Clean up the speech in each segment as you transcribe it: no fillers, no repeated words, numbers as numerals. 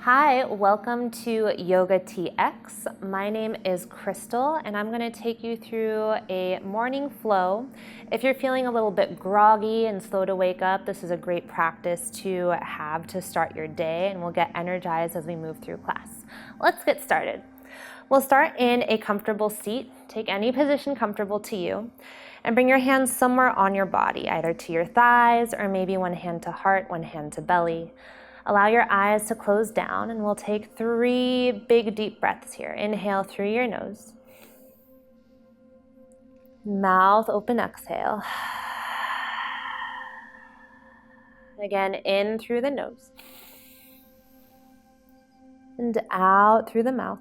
Hi, welcome to Yoga TX. My name is Crystal and I'm going to take you through a morning flow. If you're feeling a little bit groggy and slow to wake up, this is a great practice to have to start your day, and we'll get energized as we move through class. Let's get started. We'll start in a comfortable seat. Take any position comfortable to you and bring your hands somewhere on your body, either to your thighs or maybe one hand to heart, one hand to belly. Allow your eyes to close down, and we'll take 3 big deep breaths here. Inhale through your nose. Mouth open, exhale. Again, in through the nose. And out through the mouth.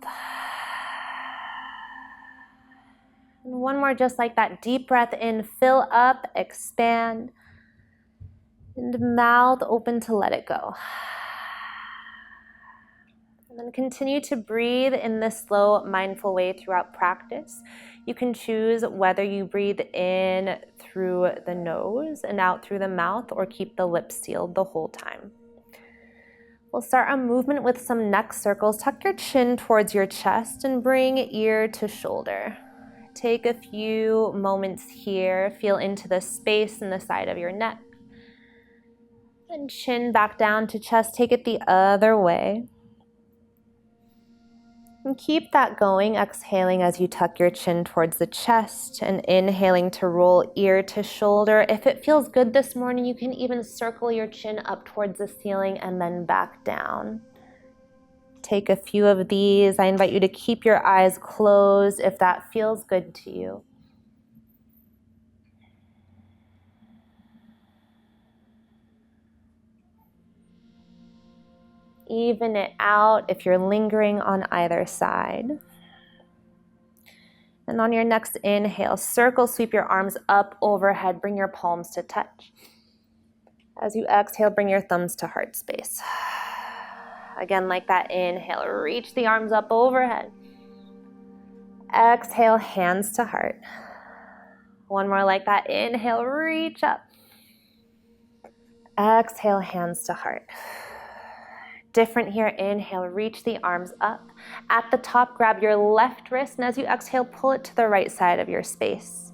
And one more just like that. Deep breath in, fill up, expand. And mouth open to let it go. And then continue to breathe in this slow, mindful way throughout practice. You can choose whether you breathe in through the nose and out through the mouth, or keep the lips sealed the whole time. We'll start a movement with some neck circles. Tuck your chin towards your chest and bring ear to shoulder. Take a few moments here. Feel into the space in the side of your neck. And chin back down to chest. Take it the other way. And keep that going, exhaling as you tuck your chin towards the chest and inhaling to roll ear to shoulder. If it feels good this morning, you can even circle your chin up towards the ceiling and then back down. Take a few of these. I invite you to keep your eyes closed if that feels good to you. Even it out if you're lingering on either side. And on your next inhale, circle, sweep your arms up overhead, bring your palms to touch. As you exhale, bring your thumbs to heart space. Again, like that inhale, reach the arms up overhead. Exhale, hands to heart. One more like that, inhale, reach up. Exhale, hands to heart. Different here, inhale, reach the arms up. At the top, grab your left wrist, and as you exhale, pull it to the right side of your space.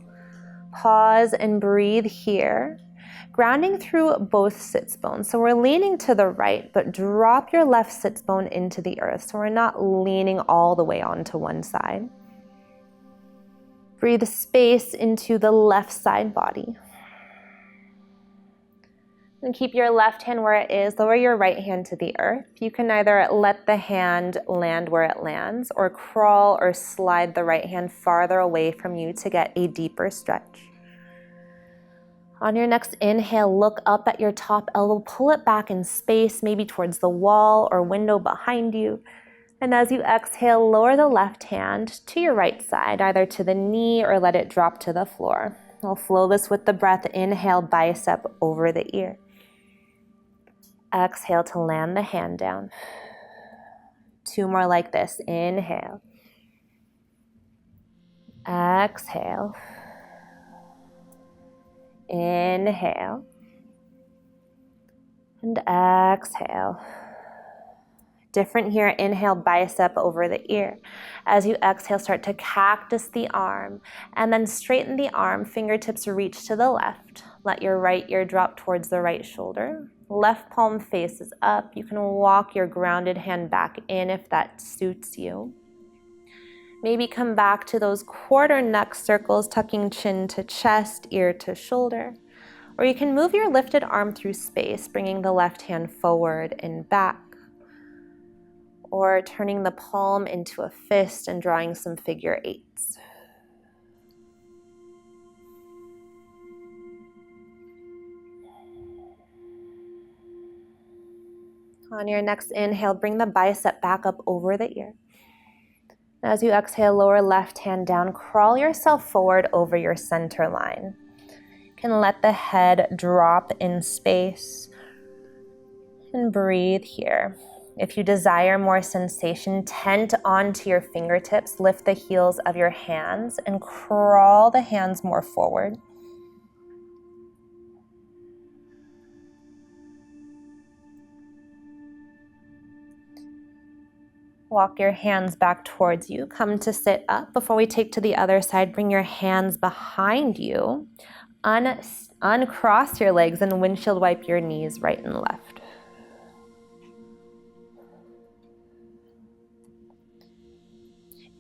Pause and breathe here, grounding through both sits bones. So we're leaning to the right, but drop your left sits bone into the earth, so we're not leaning all the way onto one side. Breathe space into the left side body. And keep your left hand where it is. Lower your right hand to the earth. You can either let the hand land where it lands, or crawl or slide the right hand farther away from you to get a deeper stretch. On your next inhale, look up at your top elbow. Pull it back in space, maybe towards the wall or window behind you. And as you exhale, lower the left hand to your right side, either to the knee or let it drop to the floor. We'll flow this with the breath. Inhale, bicep over the ear. Exhale to land the hand down. 2 more like this. Inhale. Exhale. Inhale. And exhale. Different here. Inhale, bicep over the ear. As you exhale, start to cactus the arm, and then straighten the arm. Fingertips reach to the left. Let your right ear drop towards the right shoulder. Left palm faces up. You can walk your grounded hand back in if that suits you. Maybe come back to those quarter neck circles, tucking chin to chest, ear to shoulder. Or you can move your lifted arm through space, bringing the left hand forward and back. Or turning the palm into a fist and drawing some figure eights. On your next inhale, bring the bicep back up over the ear. As you exhale, lower left hand down, crawl yourself forward over your center line. You can let the head drop in space and breathe here. If you desire more sensation, tent onto your fingertips, lift the heels of your hands and crawl the hands more forward. Walk your hands back towards you. Come to sit up. Before we take to the other side, bring your hands behind you. Uncross your legs and windshield wipe your knees right and left.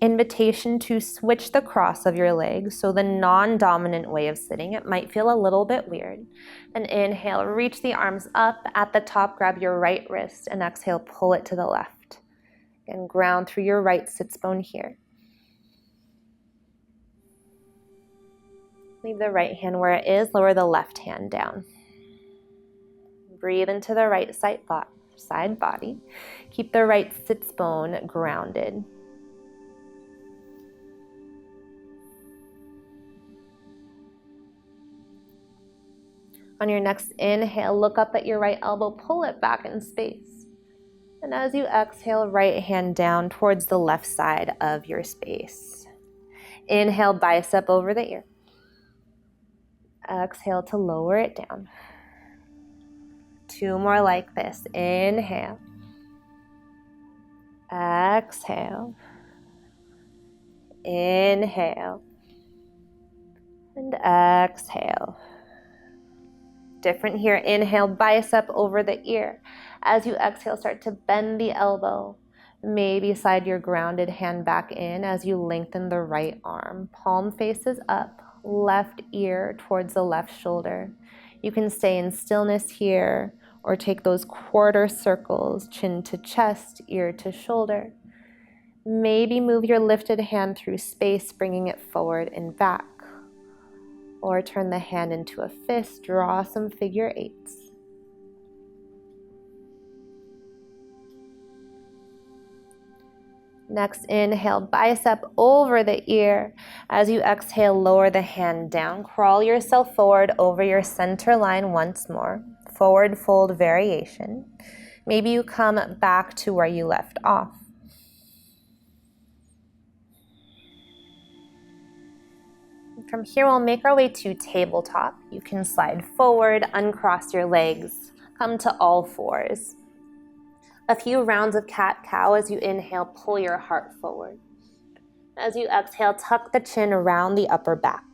Invitation to switch the cross of your legs, so the non-dominant way of sitting. It might feel a little bit weird. And inhale, reach the arms up. At the top, grab your right wrist, and exhale, pull it to the left. And ground through your right sits bone here. Leave the right hand where it is, lower the left hand down. Breathe into the right side body. Keep the right sits bone grounded. On your next inhale, look up at your right elbow, pull it back in space. And as you exhale, right hand down towards the left side of your space. Inhale, bicep over the ear. Exhale to lower it down. 2 more like this. Inhale. Exhale. Inhale. And exhale. Different here. Inhale, bicep over the ear. As you exhale, start to bend the elbow. Maybe slide your grounded hand back in as you lengthen the right arm. Palm faces up, left ear towards the left shoulder. You can stay in stillness here or take those quarter circles, chin to chest, ear to shoulder. Maybe move your lifted hand through space, bringing it forward and back. Or turn the hand into a fist, draw some figure eights. Next, inhale, bicep over the ear. As you exhale, lower the hand down. Crawl yourself forward over your center line once more. Forward fold variation. Maybe you come back to where you left off. From here, we'll make our way to tabletop. You can slide forward, uncross your legs, come to all fours. A few rounds of cat-cow. As you inhale, pull your heart forward. As you exhale, tuck the chin around the upper back.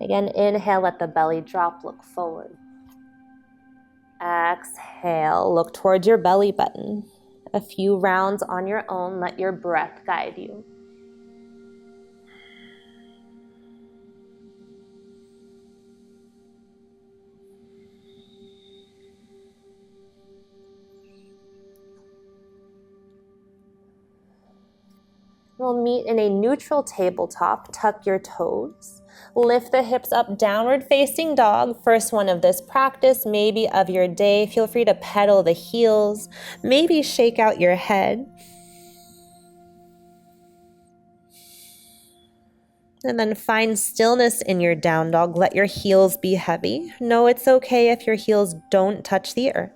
Again, inhale, let the belly drop, look forward. Exhale, look towards your belly button. A few rounds on your own, let your breath guide you. We'll meet in a neutral tabletop. Tuck your toes. Lift the hips up, downward facing dog. First one of this practice, maybe of your day. Feel free to pedal the heels. Maybe shake out your head. And then find stillness in your down dog. Let your heels be heavy. No, it's okay if your heels don't touch the earth.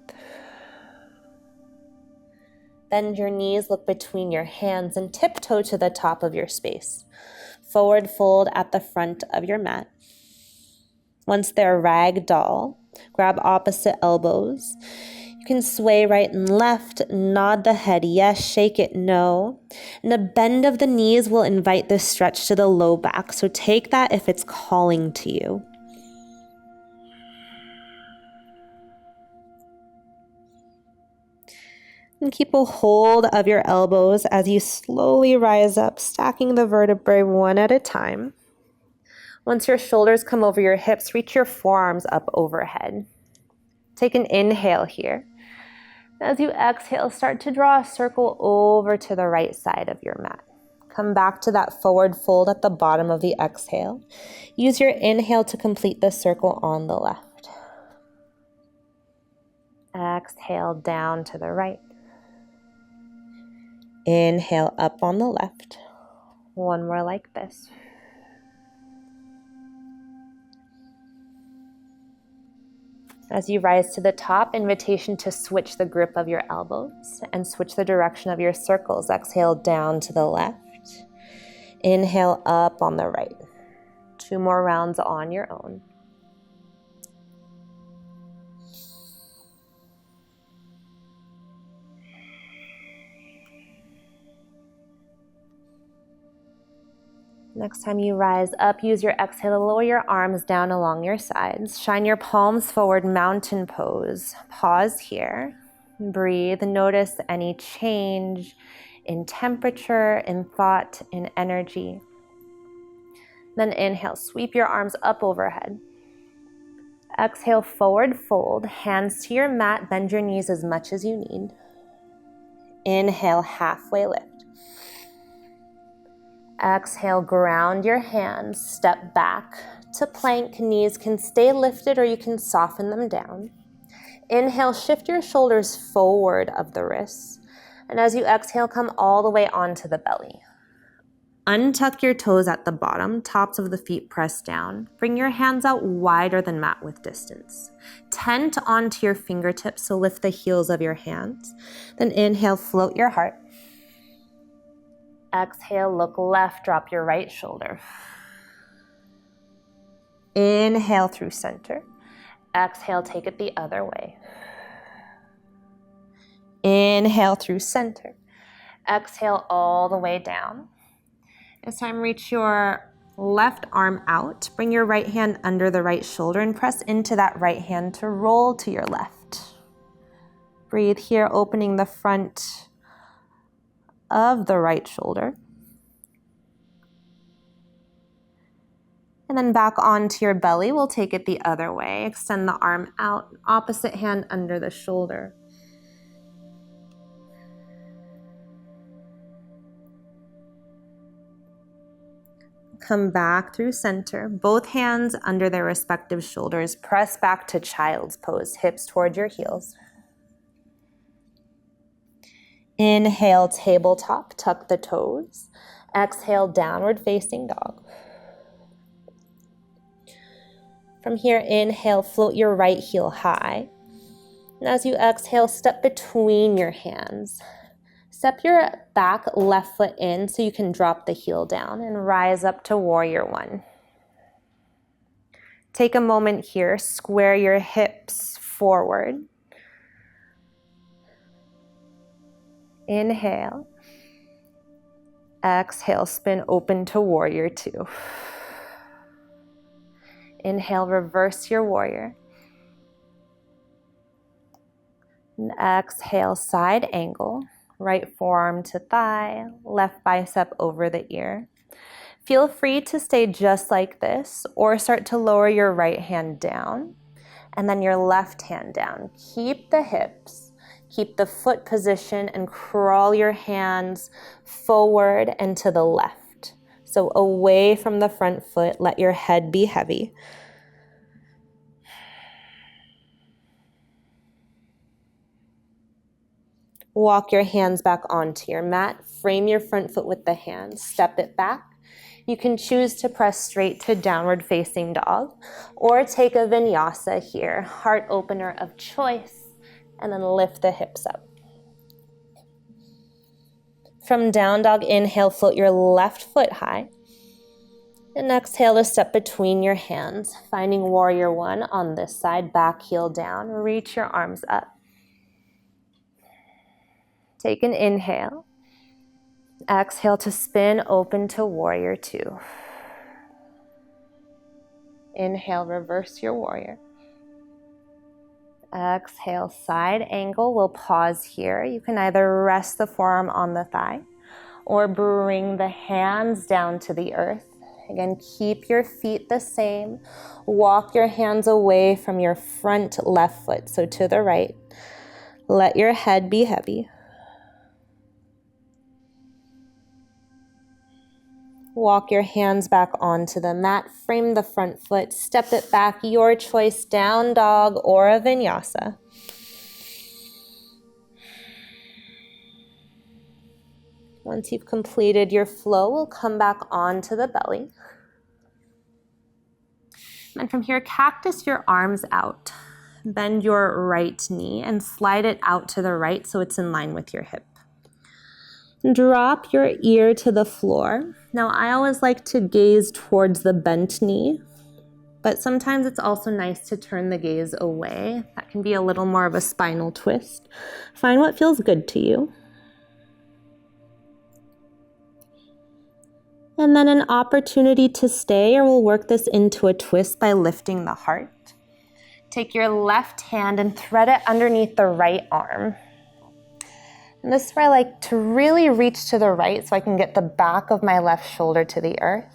Bend your knees, look between your hands, and tiptoe to the top of your space. Forward fold at the front of your mat. Once they're ragdoll, grab opposite elbows. You can sway right and left, nod the head yes, shake it no. And a bend of the knees will invite this stretch to the low back, so take that if it's calling to you. And keep a hold of your elbows as you slowly rise up, stacking the vertebrae one at a time. Once your shoulders come over your hips, reach your forearms up overhead. Take an inhale here. As you exhale, start to draw a circle over to the right side of your mat. Come back to that forward fold at the bottom of the exhale. Use your inhale to complete the circle on the left. Exhale down to the right. Inhale up on the left. One more like this. As you rise to the top, invitation to switch the grip of your elbows and switch the direction of your circles. Exhale down to the left. Inhale up on the right. 2 more rounds on your own. Next time you rise up, use your exhale to lower your arms down along your sides. Shine your palms forward, mountain pose. Pause here. Breathe. Notice any change in temperature, in thought, in energy. Then inhale, sweep your arms up overhead. Exhale, forward fold. Hands to your mat. Bend your knees as much as you need. Inhale, halfway lift. Exhale, ground your hands, step back to plank. Knees can stay lifted or you can soften them down. Inhale, shift your shoulders forward of the wrists. And as you exhale, come all the way onto the belly. Untuck your toes at the bottom, tops of the feet press down. Bring your hands out wider than mat width distance. Tent onto your fingertips, so lift the heels of your hands. Then inhale, float your heart. Exhale, look left, drop your right shoulder. Inhale through center. Exhale, take it the other way. Inhale through center. Exhale all the way down. This time, reach your left arm out. Bring your right hand under the right shoulder and press into that right hand to roll to your left. Breathe here, opening the front of the right shoulder. And then back onto your belly. We'll take it the other way. Extend the arm out, opposite hand under the shoulder. Come back through center. Both hands under their respective shoulders. Press back to child's pose, hips toward your heels. Inhale, tabletop, tuck the toes. Exhale, downward facing dog. From here, inhale, float your right heel high. And as you exhale, step between your hands. Step your back left foot in so you can drop the heel down and rise up to warrior one. Take a moment here, square your hips forward. Inhale. Exhale, spin open to warrior two. Inhale, reverse your warrior. And exhale, side angle. Right forearm to thigh, left bicep over the ear. Feel free to stay just like this or start to lower your right hand down and then your left hand down. Keep the hips, keep the foot position and crawl your hands forward and to the left. So away from the front foot, let your head be heavy. Walk your hands back onto your mat. Frame your front foot with the hands. Step it back. You can choose to press straight to downward facing dog or take a vinyasa here, heart opener of choice, and then lift the hips up. From down dog, inhale, float your left foot high. And exhale to step between your hands, finding warrior one on this side, back heel down. Reach your arms up. Take an inhale. Exhale to spin open to warrior two. Inhale, reverse your warrior. Exhale, side angle. We'll pause here. You can either rest the forearm on the thigh or bring the hands down to the earth. Again, keep your feet the same. Walk your hands away from your front left foot, so to the right. Let your head be heavy. Walk your hands back onto the mat, frame the front foot, step it back, your choice, down dog or a vinyasa. Once you've completed your flow, we'll come back onto the belly. And from here, cactus your arms out. Bend your right knee and slide it out to the right so it's in line with your hip. Drop your ear to the floor. Now, I always like to gaze towards the bent knee, but sometimes it's also nice to turn the gaze away. That can be a little more of a spinal twist. Find what feels good to you. And then an opportunity to stay, or we'll work this into a twist by lifting the heart. Take your left hand and thread it underneath the right arm. And this is where I like to really reach to the right so I can get the back of my left shoulder to the earth.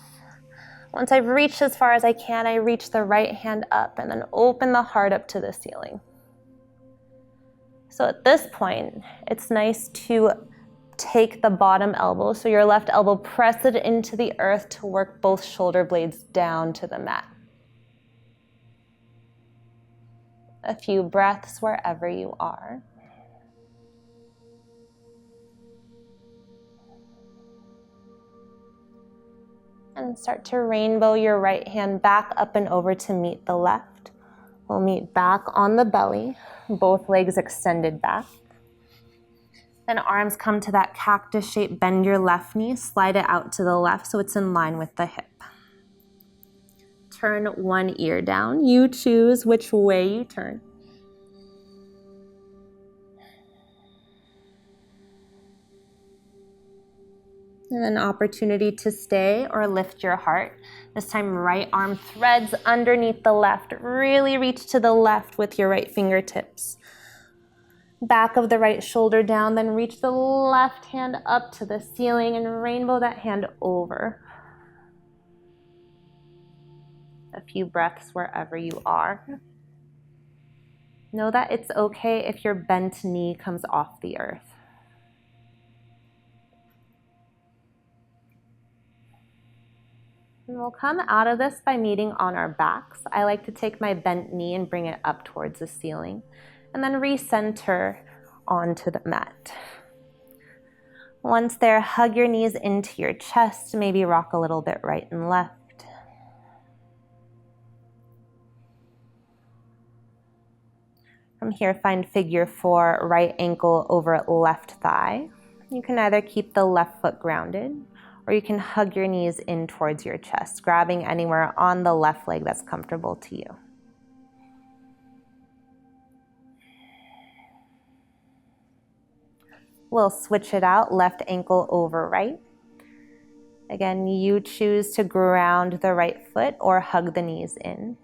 Once I've reached as far as I can, I reach the right hand up and then open the heart up to the ceiling. So at this point, it's nice to take the bottom elbow, so your left elbow, press it into the earth to work both shoulder blades down to the mat. A few breaths wherever you are. And start to rainbow your right hand back up and over to meet the left. We'll meet back on the belly, both legs extended back. Then arms come to that cactus shape, bend your left knee, slide it out to the left so it's in line with the hip. Turn one ear down. You choose which way you turn. And an opportunity to stay or lift your heart. This time right arm threads underneath the left. Really reach to the left with your right fingertips. Back of the right shoulder down, then reach the left hand up to the ceiling and rainbow that hand over. A few breaths wherever you are. Know that it's okay if your bent knee comes off the earth. And we'll come out of this by meeting on our backs. I like to take my bent knee and bring it up towards the ceiling, and then recenter onto the mat. Once there, hug your knees into your chest, maybe rock a little bit right and left. From here, find figure 4, right ankle over left thigh. You can either keep the left foot grounded, or you can hug your knees in towards your chest, grabbing anywhere on the left leg that's comfortable to you. We'll switch it out, left ankle over right. Again, you choose to ground the right foot or hug the knees in.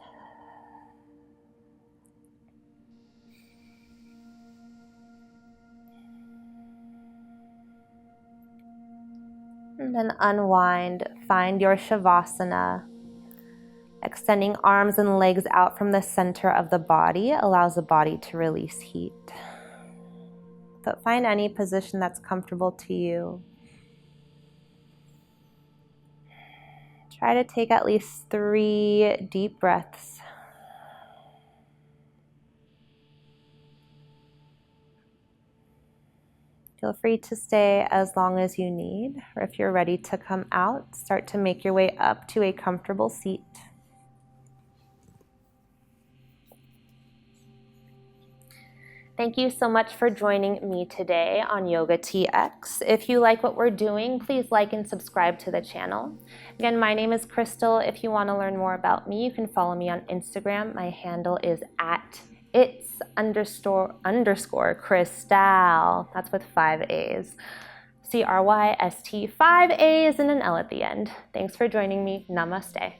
And then unwind, find your Shavasana. Extending arms and legs out from the center of the body allows the body to release heat. But find any position that's comfortable to you. Try to take at least 3 deep breaths. Feel free to stay as long as you need, or if you're ready to come out, start to make your way up to a comfortable seat. Thank you so much for joining me today on Yoga TX. If you like what we're doing, please like and subscribe to the channel. Again, my name is Crystal. If you want to learn more about me, you can follow me on Instagram. My handle is @it's_Crystal. That's with 5 A's. CRYST, 5 A's and an L at the end. Thanks for joining me. Namaste.